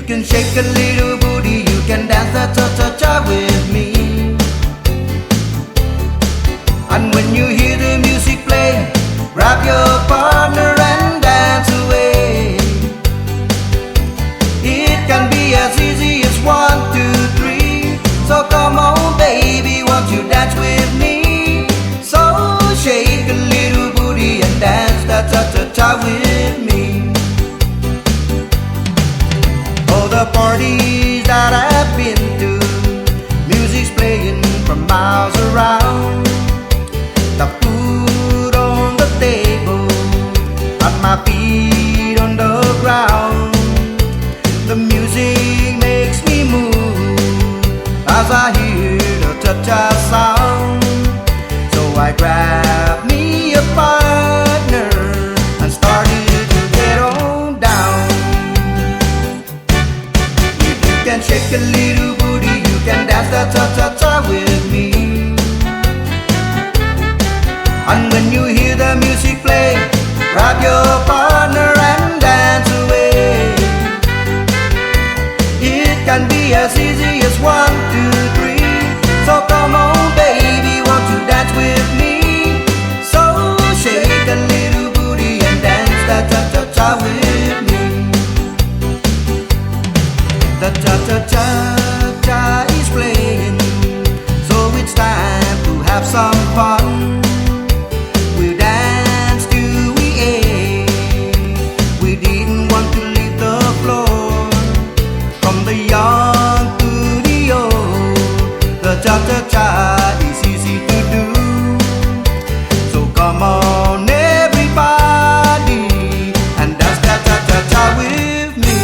can shake a little booty, you can dance the cha-cha-cha with me. And when you hear the music play, grab your partner and dance away. It can be as easy as 1, 2, 3. So come on baby, won't you dance with me? So shake a little booty and dance the cha-cha-cha with me. All the parties that I've been to, music's playing from miles around. The food on the table, and my feet on the ground. The music makes me move as I hear the cha-cha sound. So I grab me a partner and started to get on down. If you can shake a little booty, you can dance the cha-cha-cha with me. And when you hear the music play, grab your partner and dance away. It can be as easy as 1, 2, 3. So come on baby, won't you dance with me? So shake a little booty and dance the cha-cha-cha with me. The cha-cha-cha-cha is playing, so it's time to have some fun. We dance till we ache, we didn't want to leave the floor. From the young to the old, the cha-cha-cha is easy to do. So come on everybody and dance the cha-cha-cha with me.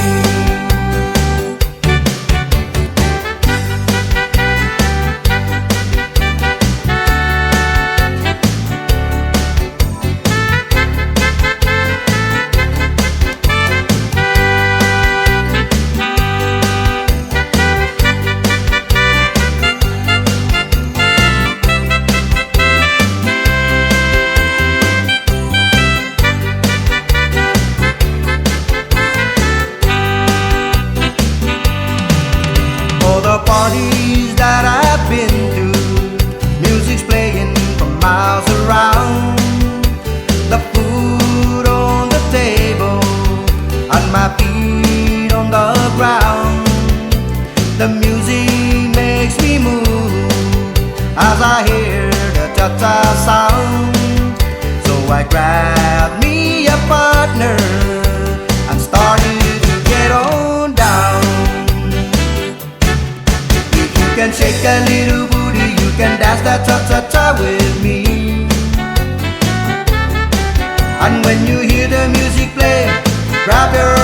The parties that I've been to, music's playing from miles around. The food on the table, and my feet on the ground. The music makes me move as I hear the cha-cha sound. So I grab me a partner and started to get on down. You can shake a little booty, you can dance the cha-cha-cha with me. And when you hear the music play, grab your